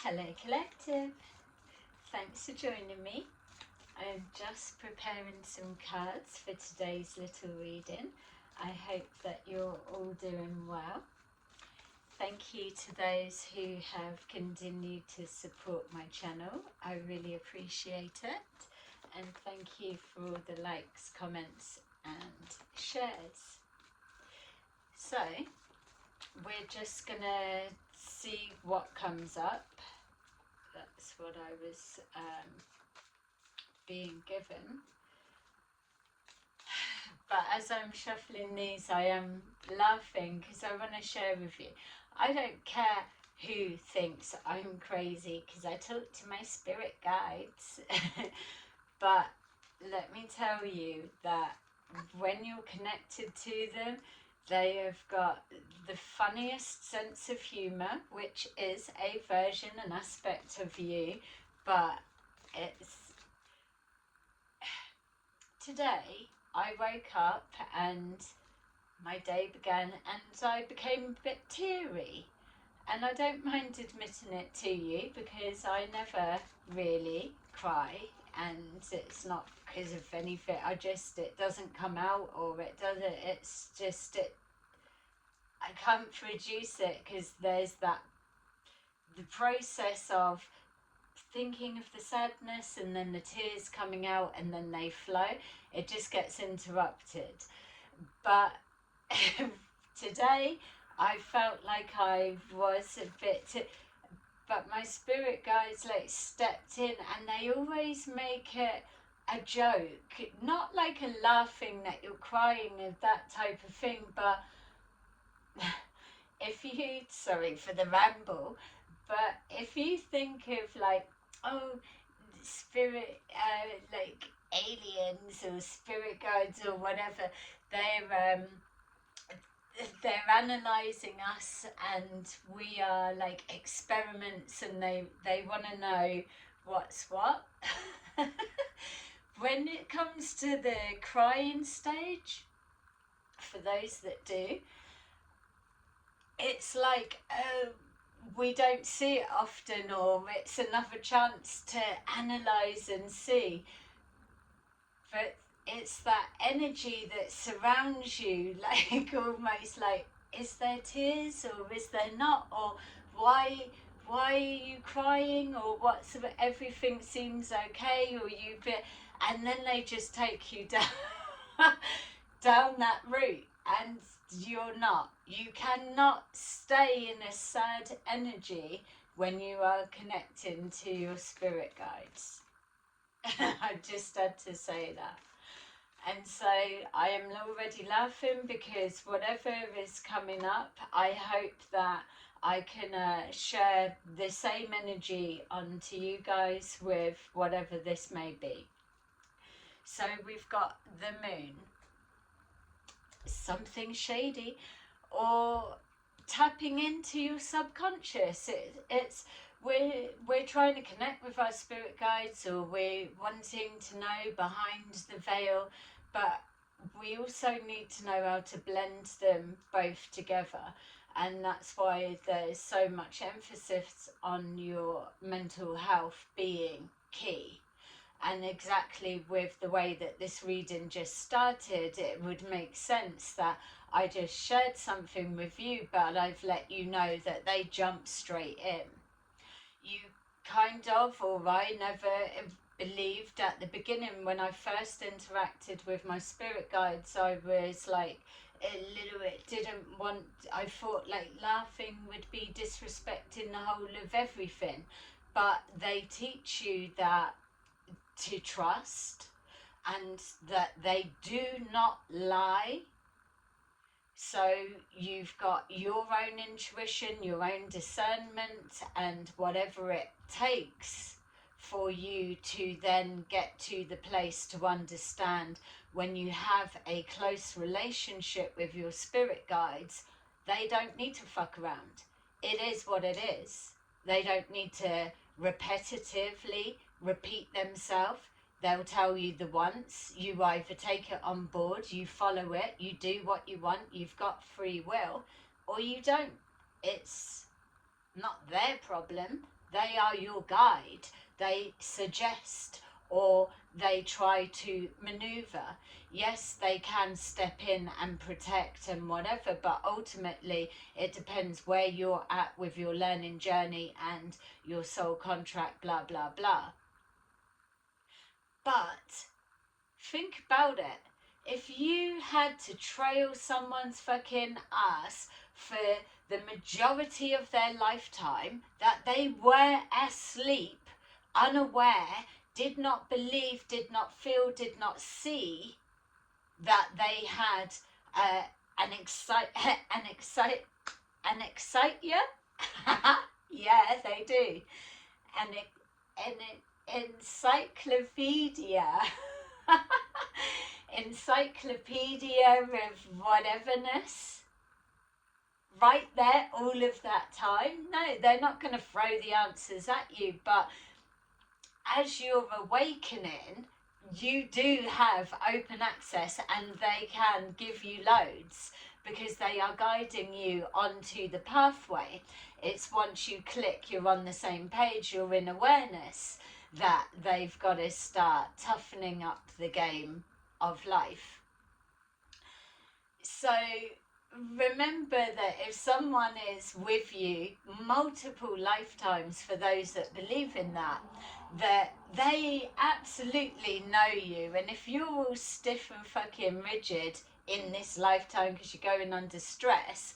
Hello Collective, thanks for joining me. I'm just preparing some cards for today's little reading. I hope that you're all doing well. Thank you to those who have continued to support my channel. I really appreciate it. And thank you for all the likes, comments and shares. So we're just gonna see what comes up. That's what I was being given. But as I'm shuffling these, I am laughing because I want to share with you. I don't care who thinks I'm crazy because I talk to my spirit guides. But let me tell you that when you're connected to them, they have got the funniest sense of humour, which is a version, an aspect of you, but it's... Today, I woke up and my day began and I became a bit teary. And I don't mind admitting it to you because I never really cry, and it's not because of anything. It doesn't come out, or it doesn't, it's just, I can't produce it because there's the process of thinking of the sadness and then the tears coming out and then they flow. It just gets interrupted. But today I felt like I was a bit, but my spirit guides like stepped in and they always make it a joke, not like a laughing that you're crying and that type of thing, but if you, sorry for the ramble, but if you think of like, oh, spirit, like aliens or spirit guides or whatever, they're analysing us and we are like experiments and they want to know what's what. When it comes to the crying stage, for those that do, it's like, we don't see it often, or it's another chance to analyse and see. But it's that energy that surrounds you, like almost like, is there tears or is there not? Or why are you crying? Or what's everything seems okay? Or and then they just take you down down that route, and you're not. You cannot stay in a sad energy when you are connecting to your spirit guides. I just had to say that. And so I am already laughing because whatever is coming up, I hope that I can share the same energy onto you guys with whatever this may be. So we've got the moon, something shady, or tapping into your subconscious. We're trying to connect with our spirit guides, or we're wanting to know behind the veil, but we also need to know how to blend them both together. And that's why there's so much emphasis on your mental health being key. And exactly with the way that this reading just started, it would make sense that I just shared something with you, but I've let you know that they jump straight in. You kind of, or I never believed at the beginning when I first interacted with my spirit guides, I was like a little bit, I thought like laughing would be disrespecting the whole of everything. But they teach you that to trust, and that they do not lie. So you've got your own intuition, your own discernment, and whatever it takes for you to then get to the place to understand when you have a close relationship with your spirit guides, they don't need to fuck around. It is what it is. They don't need to repetitively repeat themselves. They'll tell you the once, you either take it on board, you follow it, you do what you want, you've got free will, or you don't. It's not their problem. They are your guide. They suggest or they try to maneuver. Yes, they can step in and protect and whatever, but ultimately it depends where you're at with your learning journey and your soul contract, blah, blah, blah. But think about it. If you had to trail someone's fucking ass for the majority of their lifetime, that they were asleep, unaware, did not believe, did not feel, did not see that they had an excitement. Yeah, they do. An encyclopedia. Encyclopedia of whateverness. Right there, all of that time. No, they're not going to throw the answers at you, but as you're awakening, you do have open access and they can give you loads because they are guiding you onto the pathway. It's once you click, you're on the same page, you're in awareness, that they've got to start toughening up the game of life. So remember that if someone is with you multiple lifetimes, for those that believe in that they absolutely know you, and if you're all stiff and fucking rigid in this lifetime because you're going under stress,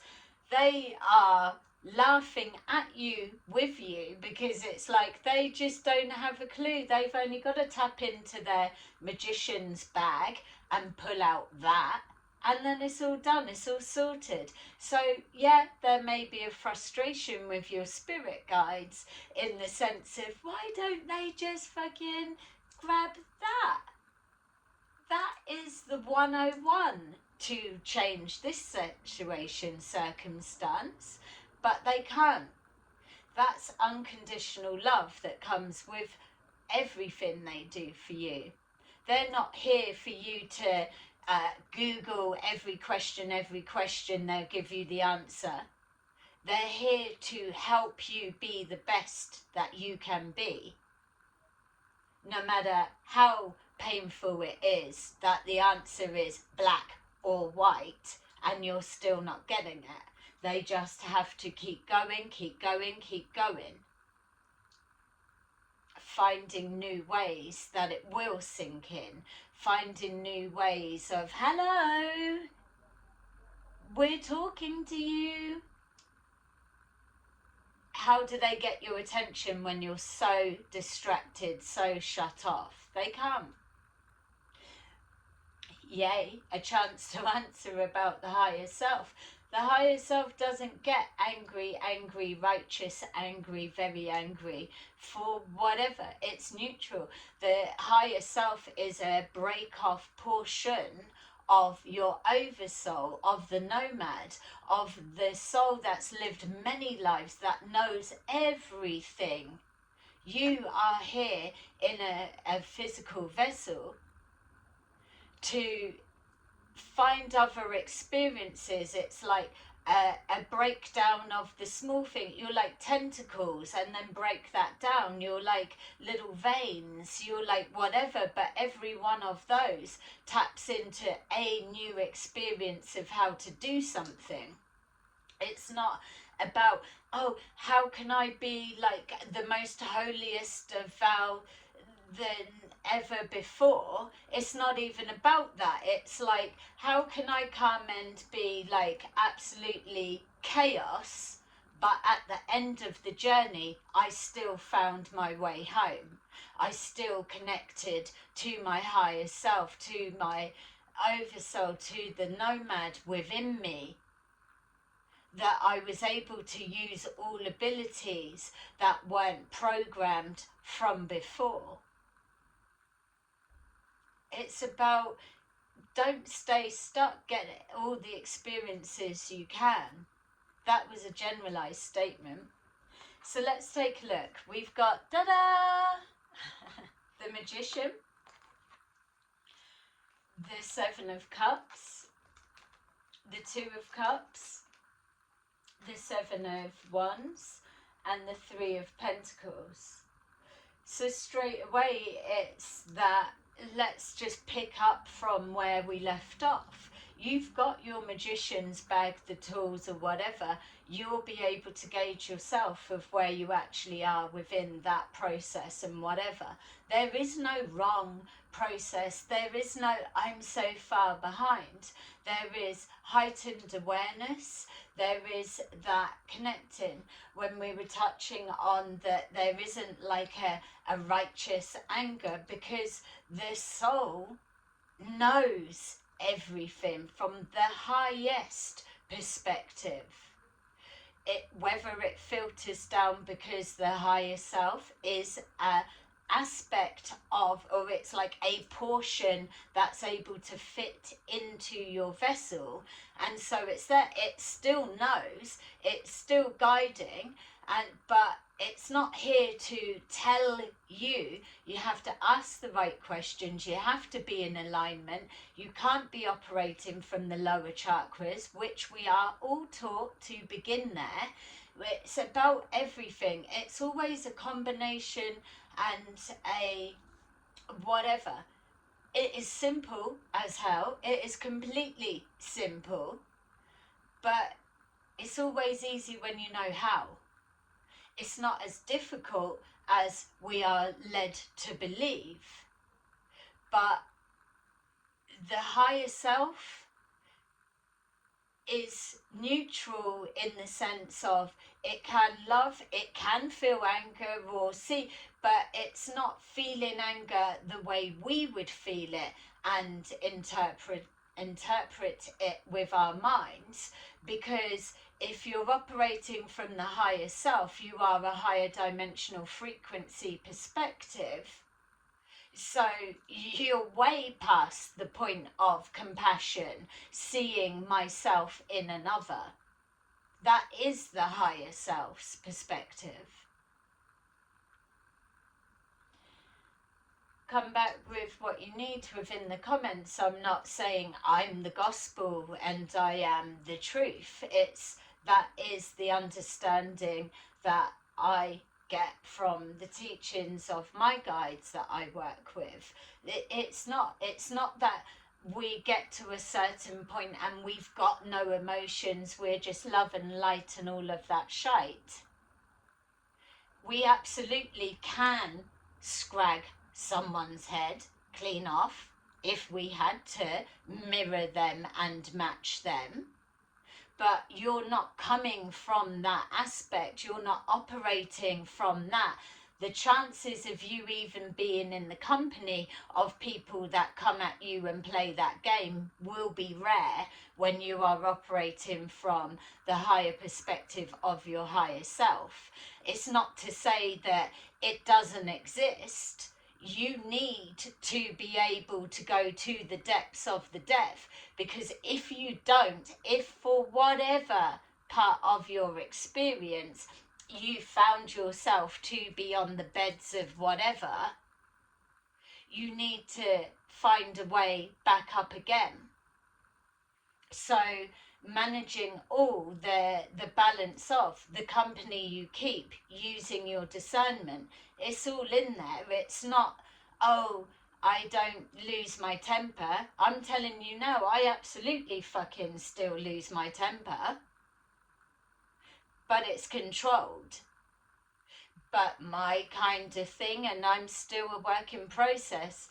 they are laughing at you, with you, because it's like they just don't have a clue. They've only got to tap into their magician's bag and pull out that, and then it's all done, it's all sorted. So yeah, there may be a frustration with your spirit guides in the sense of, why don't they just fucking grab that? That is the 101 to change this situation, circumstance, but they can't. That's unconditional love that comes with everything they do for you. They're not here for you to Google every question, they'll give you the answer. They're here to help you be the best that you can be. No matter how painful it is that the answer is black or white and you're still not getting it. They just have to keep going, keep going, keep going. Finding new ways that it will sink in. Finding new ways of, hello, we're talking to you. How do they get your attention when you're so distracted, so shut off? They can't. Yay, a chance to answer about the higher self. The higher self doesn't get angry, righteous, angry, very angry, for whatever. It's neutral. The higher self is a break-off portion of your oversoul, of the nomad, of the soul that's lived many lives, that knows everything. You are here in a physical vessel to find other experiences. It's like a breakdown of the small thing. You're like tentacles, and then break that down. You're like little veins. You're like whatever, but every one of those taps into a new experience of how to do something. It's not about, oh, how can I be like the most holiest of Val than ever before. It's not even about that. It's like, how can I come and be like absolutely chaos, but at the end of the journey I still found my way home. I still connected to my higher self, to my oversoul, to the nomad within me, that I was able to use all abilities that weren't programmed from before. It's about, don't stay stuck, get all the experiences you can. That was a generalized statement. So let's take a look. We've got, da-da, the Magician, the Seven of Cups, the Two of Cups, the Seven of Wands, and the Three of Pentacles. So straight away it's that, let's just pick up from where we left off. You've got your magician's bag, the tools or whatever. You'll be able to gauge yourself of where you actually are within that process and whatever. There is no wrong process. There is no I'm so far behind. There is heightened awareness. There is that connecting. When we were touching on that, there isn't like a righteous anger, because the soul knows everything from the highest perspective. Whether it filters down because the higher self is a aspect of, or it's like a portion that's able to fit into your vessel, and so it's there, it still knows, it's still guiding, but it's not here to tell you. You have to ask the right questions, you have to be in alignment. You can't be operating from the lower chakras, which we are all taught to begin there. It's about everything. It's always a combination and a whatever. It is simple as hell. It is completely simple, but it's always easy when you know how. It's not as difficult as we are led to believe, but the higher self is neutral in the sense of it can love, it can feel anger or see, but it's not feeling anger the way we would feel it and interpret it with our minds. Because if you're operating from the higher self, you are a higher dimensional frequency perspective. So you're way past the point of compassion, seeing myself in another. That is the higher self's perspective. Come back with what you need within the comments. I'm not saying I'm the gospel and I am the truth. That is the understanding that I get from the teachings of my guides that I work with. It's not that we get to a certain point and we've got no emotions, we're just love and light and all of that shite. We absolutely can scrag someone's head clean off if we had to mirror them and match them. But you're not coming from that aspect, you're not operating from that. The chances of you even being in the company of people that come at you and play that game will be rare when you are operating from the higher perspective of your higher self. It's not to say that it doesn't exist. You need to be able to go to the depths of the depth, because if you don't, if for whatever part of your experience you found yourself to be on the beds of whatever, you need to find a way back up again. So managing all the balance of the company you keep, using your discernment, it's all in there. It's not, oh, I don't lose my temper. I'm telling you now, I absolutely fucking still lose my temper, but it's controlled. But my kind of thing, and I'm still a work in process,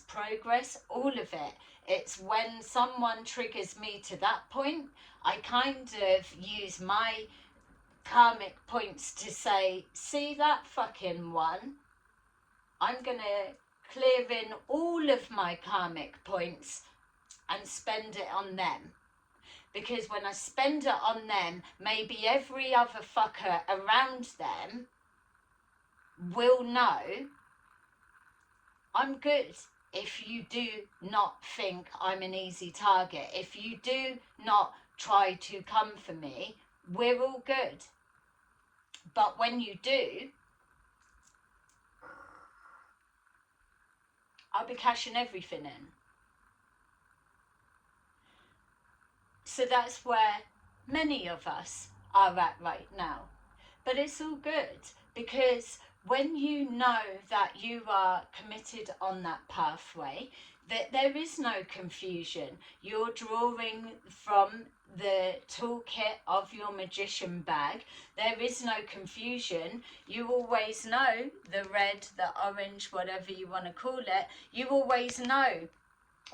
progress, all of it. It's when someone triggers me to that point, I kind of use my karmic points to say, see that fucking one? I'm gonna clear in all of my karmic points and spend it on them. Because when I spend it on them, maybe every other fucker around them will know I'm good. If you do not think I'm an easy target, if you do not try to come for me, we're all good. But when you do, I'll be cashing everything in. So that's where many of us are at right now. But it's all good, because when you know that you are committed on that pathway, that there is no confusion. You're drawing from the toolkit of your magician bag. There is no confusion. You always know the red, the orange, whatever you want to call it. You always know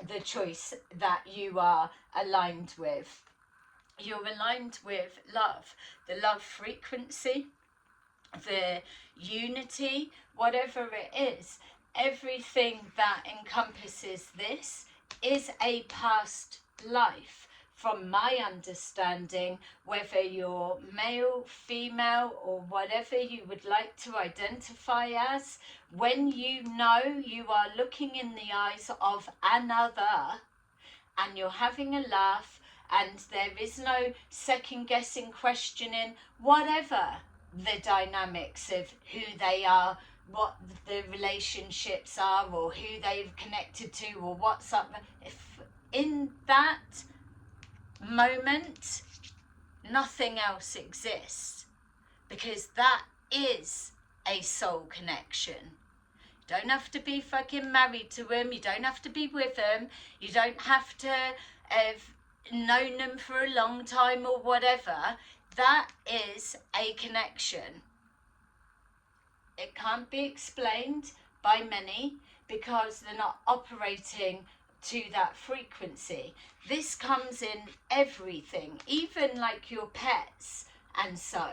the choice that you are aligned with. You're aligned with love, the love frequency, the unity, whatever it is. Everything that encompasses this is a past life, from my understanding, whether you're male, female, or whatever you would like to identify as. When you know you are looking in the eyes of another and you're having a laugh, and there is no second guessing, questioning, whatever the dynamics of who they are, what the relationships are, or who they've connected to, or what's up. If in that moment nothing else exists, because that is a soul connection. You don't have to be fucking married to them, you don't have to be with them, you don't have to have known them for a long time or whatever. That is a connection. It can't be explained by many because they're not operating to that frequency. This comes in everything, even like your pets. And so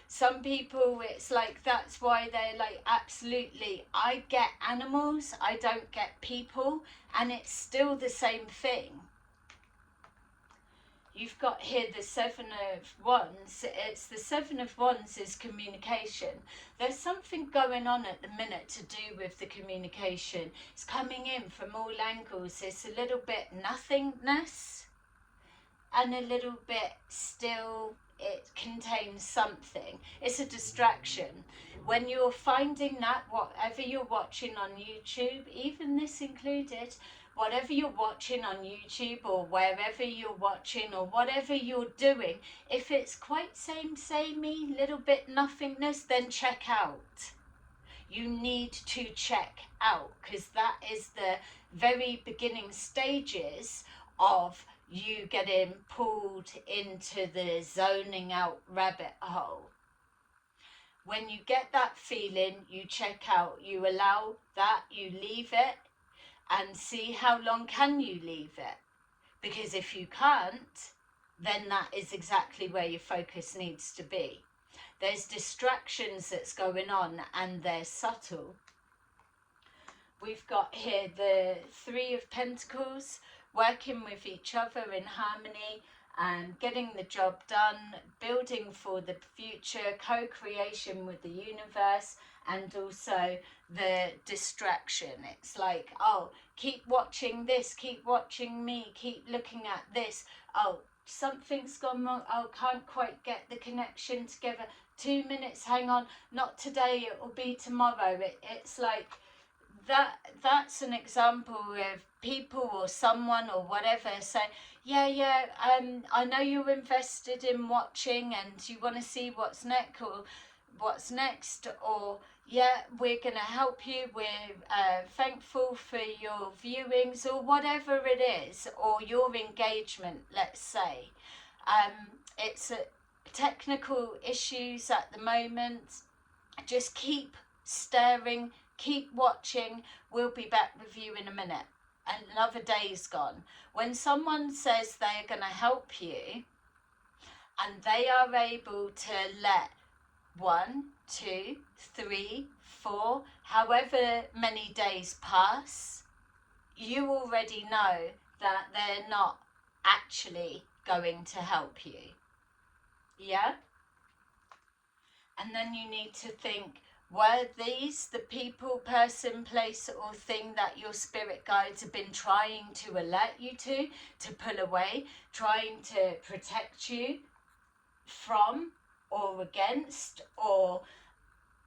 some people, it's like, that's why they're like, absolutely, I get animals, I don't get people, and it's still the same thing. You've got here the Seven of Wands. It's the Seven of Wands is communication. There's something going on at the minute to do with the communication. It's coming in from all angles. It's a little bit nothingness and a little bit still. It contains something. It's a distraction. When you're finding that, whatever you're watching on YouTube, even this included, whatever you're watching on YouTube or wherever you're watching or whatever you're doing, if it's quite samey, little bit nothingness, then check out. You need to check out, because that is the very beginning stages of you getting pulled into the zoning out rabbit hole. When you get that feeling, you check out, you allow that, you leave it, and see how long can you leave it. Because if you can't, then that is exactly where your focus needs to be. There's distractions that's going on, and they're subtle. We've got here the Three of Pentacles, working with each other in harmony and getting the job done, building for the future, co-creation with the universe, and also the distraction. It's like, oh, keep watching this, keep watching me, keep looking at this. Oh, something's gone wrong. Oh, can't quite get the connection together. 2 minutes, hang on, not today, it will be tomorrow. It's like that's an example of people or someone or whatever say, yeah, I know you're invested in watching and you want to see what's next, or yeah, we're going to help you, we're thankful for your viewings, or whatever it is, or your engagement, let's say. It's technical issues at the moment. Just keep staring, keep watching. We'll be back with you in a minute. Another day's gone. When someone says they're going to help you and they are able to let 1, 2, 3, 4, however many days pass, you already know that they're not actually going to help you. Yeah? And then you need to think, were these the people, person, place, or thing that your spirit guides have been trying to alert you to pull away, trying to protect you from or against, or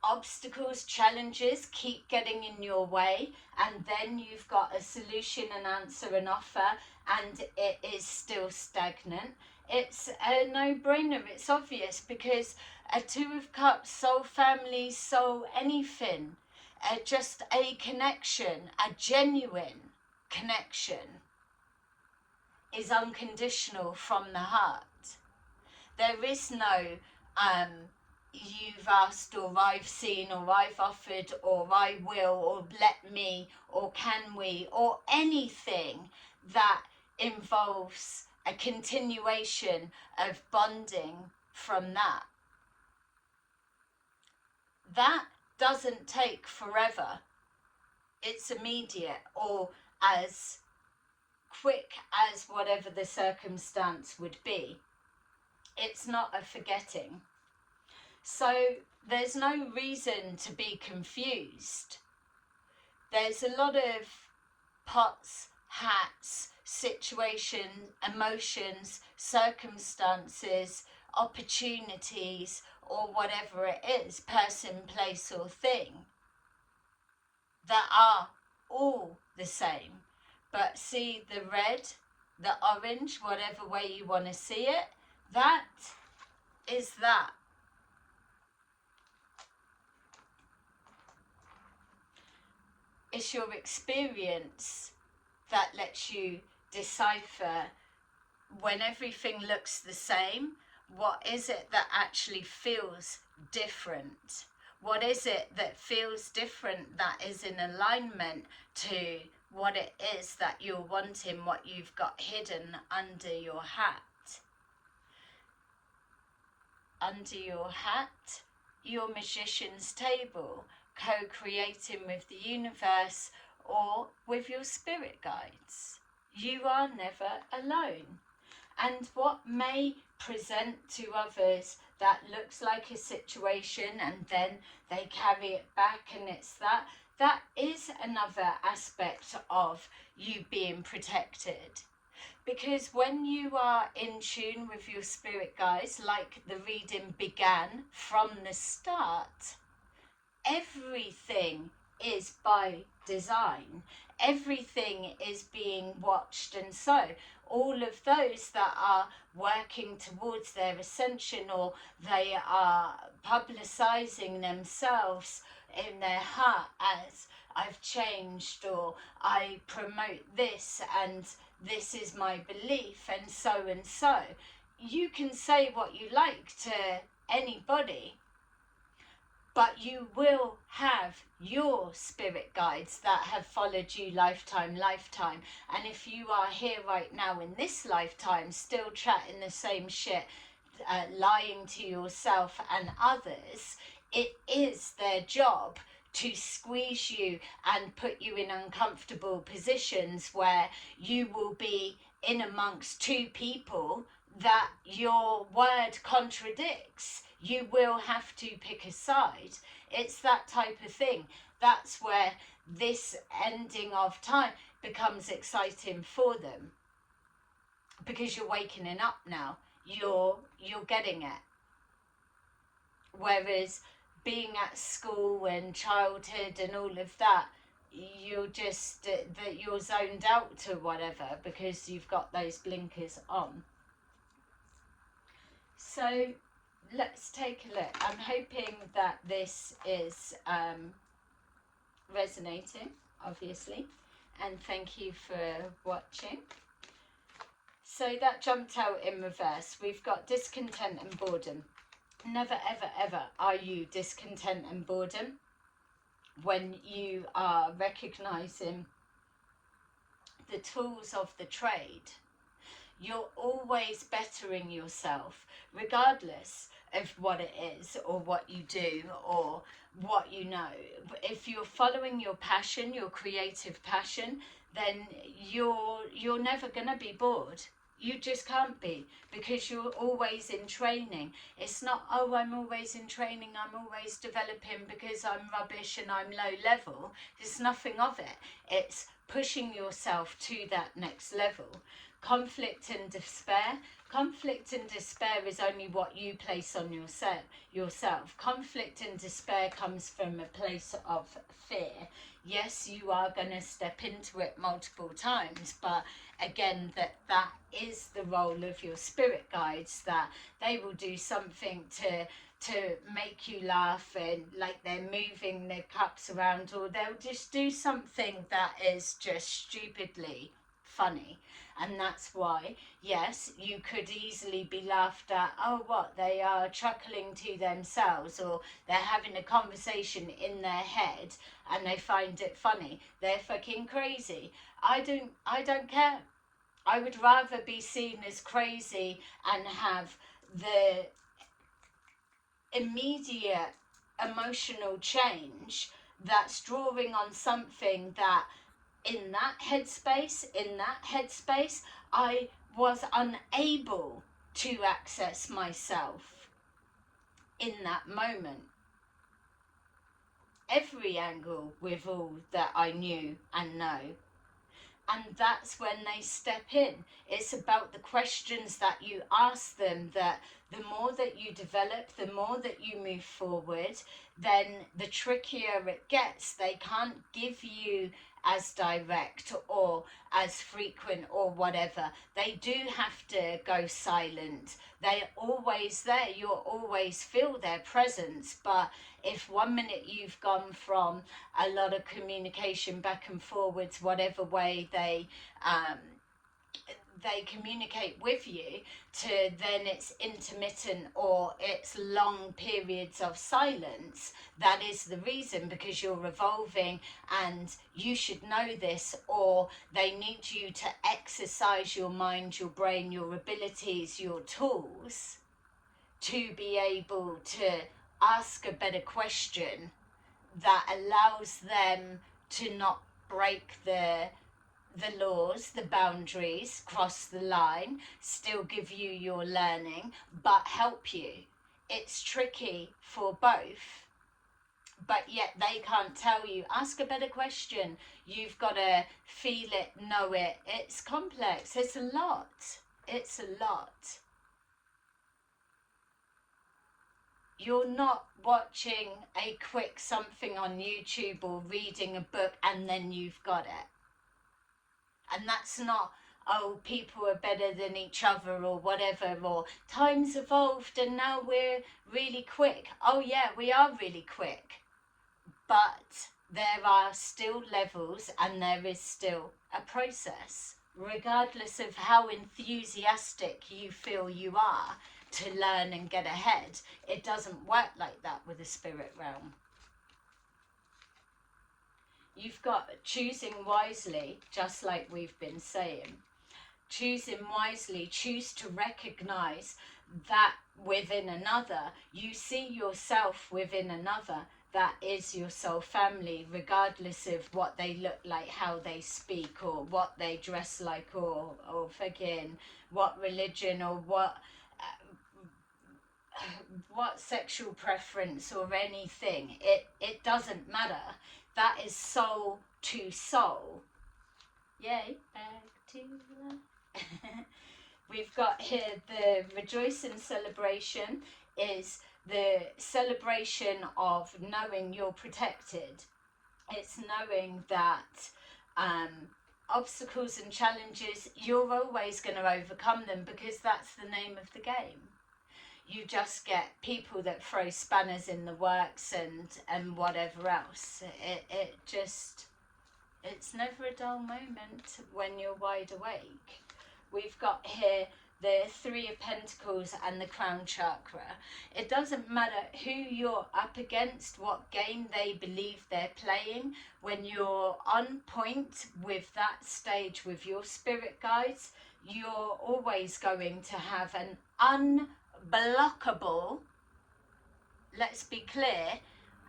obstacles, challenges keep getting in your way, and then you've got a solution, an answer, an offer, and it is still stagnant? It's a no-brainer. It's obvious, because a Two of Cups, soul family, soul anything, just a connection, a genuine connection, is unconditional from the heart. There is no you've asked, or I've seen, or I've offered, or I will, or let me, or can we, or anything that involves a continuation of bonding from that. That doesn't take forever. It's immediate, or as quick as whatever the circumstance would be. It's not a forgetting. So there's no reason to be confused. There's a lot of pots, hats, situations, emotions, circumstances, opportunities, or whatever it is, person, place, or thing, that are all the same. But see, the red, the orange, whatever way you want to see it, that is that. It's your experience that lets you decipher, when everything looks the same, what is it that actually feels different? What is it that feels different, that is in alignment to what it is that you're wanting, what you've got hidden under your hat? Under your hat, your magician's table, co-creating with the universe or with your spirit guides. You are never alone. And what may present to others that looks like a situation, and then they carry it back and it's that is another aspect of you being protected. Because when you are in tune with your spirit guides, like the reading began from the start, everything is by design. Everything is being watched, and so all of those that are working towards their ascension, or they are publicizing themselves in their heart as I've changed, or I promote this, and this is my belief, and so. You can say what you like to anybody, but you will have your spirit guides that have followed you lifetime. And if you are here right now in this lifetime still chatting the same shit, lying to yourself and others, it is their job to squeeze you and put you in uncomfortable positions where you will be in amongst two people that your word contradicts. You will have to pick a side. It's that type of thing. That's where this ending of time becomes exciting for them, because you're waking up now. You're getting it. Whereas being at school and childhood and all of that, you're just that you're zoned out to whatever, because you've got those blinkers on. So let's take a look. I'm hoping that this is resonating, obviously, and thank you for watching. So that jumped out in reverse. We've got discontent and boredom. Never, ever, ever are you discontent and boredom when you are recognizing the tools of the trade. You're always bettering yourself, regardless of what it is, or what you do, or what you know. If you're following your passion, your creative passion, then you're never going to be bored. You just can't be, because you're always in training. It's not, oh, I'm always in training, I'm always developing because I'm rubbish and I'm low level. There's nothing of it. It's pushing yourself to that next level. Conflict and despair. Conflict and despair is only what you place on yourself. Conflict and despair comes from a place of fear. Yes, you are going to step into it multiple times, but again, that is the role of your spirit guides, that they will do something to make you laugh, and like they're moving their cups around, or they'll just do something that is just stupidly funny. And that's why, yes, you could easily be laughed at. Oh, what, they are chuckling to themselves, or they're having a conversation in their head and they find it funny. They're fucking crazy. I don't care. I would rather be seen as crazy and have the immediate emotional change that's drawing on something that in that headspace, I was unable to access myself in that moment. Every angle with all that I knew and know. And that's when they step in. It's about the questions that you ask them, that the more that you develop, the more that you move forward, then the trickier it gets. They can't give you as direct or as frequent or whatever. They do have to go silent. They're always there. You'll always feel their presence. But if 1 minute you've gone from a lot of communication back and forwards, whatever way they communicate with you, to then it's intermittent or it's long periods of silence, that is the reason, because you're evolving and you should know this, or they need you to exercise your mind, your brain, your abilities, your tools to be able to ask a better question that allows them to not break the laws, the boundaries, cross the line, still give you your learning, but help you. It's tricky for both, but yet they can't tell you, ask a better question. You've got to feel it, know it. It's complex. It's a lot. It's a lot. You're not watching a quick something on YouTube or reading a book and then you've got it. And that's not, oh, people are better than each other or whatever, or time's evolved and now we're really quick. Oh yeah, we are really quick. But there are still levels and there is still a process. Regardless of how enthusiastic you feel you are to learn and get ahead, it doesn't work like that with the spirit realm. You've got choosing wisely, just like we've been saying. Choosing wisely, choose to recognize that within another, you see yourself within another. That is your soul family, regardless of what they look like, how they speak, or what they dress like, or fucking what religion, or what sexual preference or anything. It doesn't matter. That is soul to soul. Yay, back to life. We've got here the rejoicing celebration is the celebration of knowing you're protected. It's knowing that obstacles and challenges, you're always going to overcome them, because that's the name of the game. You just get people that throw spanners in the works and whatever else. It's never a dull moment when you're wide awake. We've got here the Three of Pentacles and the Crown Chakra. It doesn't matter who you're up against, what game they believe they're playing. When you're on point with that stage with your spirit guides, you're always going to have an unblockable, let's be clear,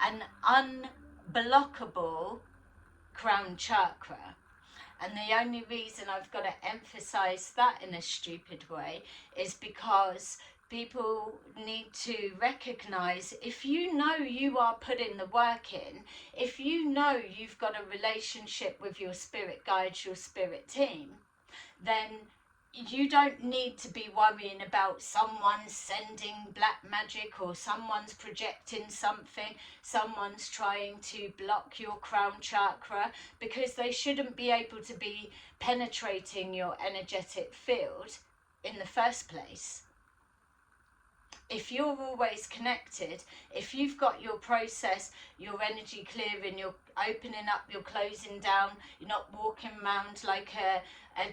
an unblockable crown chakra. And the only reason I've got to emphasize that in a stupid way is because people need to recognize, if you know you are putting the work in, if you know you've got a relationship with your spirit guides, your spirit team, then you don't need to be worrying about someone sending black magic, or someone's projecting something, someone's trying to block your crown chakra, because they shouldn't be able to be penetrating your energetic field in the first place. If you're always connected, if you've got your process, your energy clearing, you're opening up, you're closing down, you're not walking around like a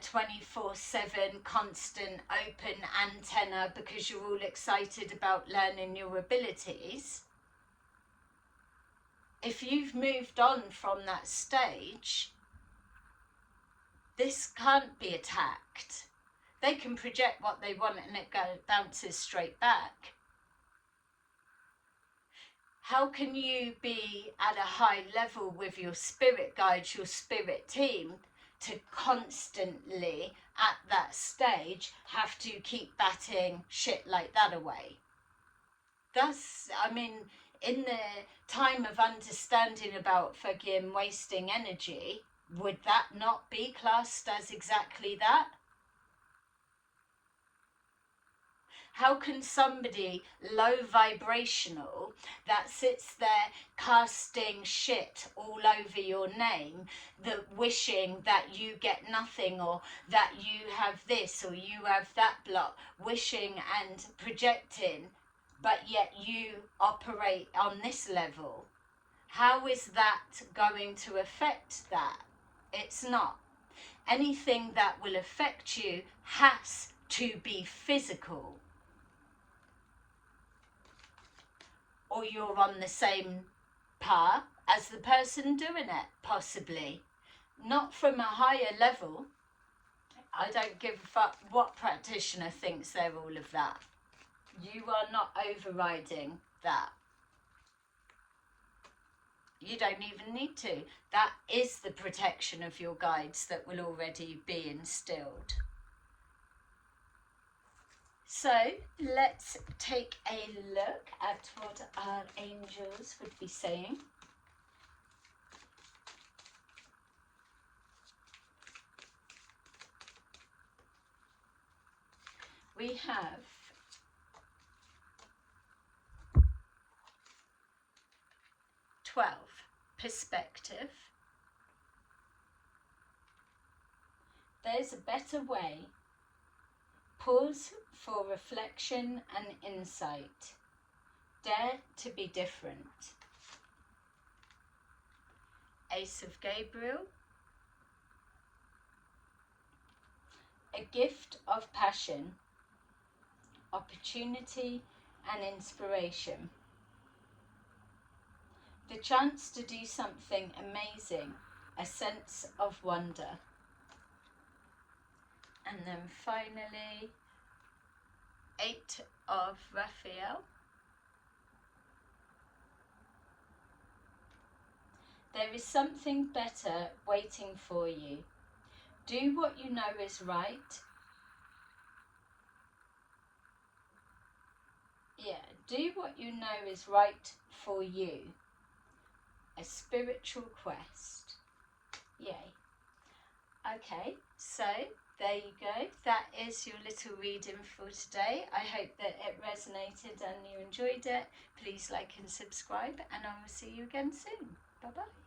24/7 constant open antenna because you're all excited about learning your abilities. If you've moved on from that stage, this can't be attacked. They can project what they want and it bounces straight back. How can you be at a high level with your spirit guides, your spirit team, to constantly at that stage have to keep batting shit like that away? That's, I mean, in the time of understanding about fucking wasting energy, would that not be classed as exactly that? How can somebody low vibrational that sits there casting shit all over your name, that wishing that you get nothing, or that you have this or you have that block, wishing and projecting, but yet you operate on this level? How is that going to affect that? It's not. Anything that will affect you has to be physical, or you're on the same par as the person doing it, possibly. Not from a higher level. I don't give a fuck what practitioner thinks they're all of that. You are not overriding that. You don't even need to. That is the protection of your guides that will already be instilled. So let's take a look at what our angels would be saying. We have perspective. There's a better way. Pause for reflection and insight. Dare to be different. Ace of Gabriel. A gift of passion, opportunity and inspiration. The chance to do something amazing, a sense of wonder. And then finally, 8 of Raphael. There is something better waiting for you. Do what you know is right. Do what you know is right for you. A spiritual quest. Yay. Okay, so there you go. That is your little reading for today. I hope that it resonated and you enjoyed it. Please like and subscribe, and I will see you again soon. Bye bye.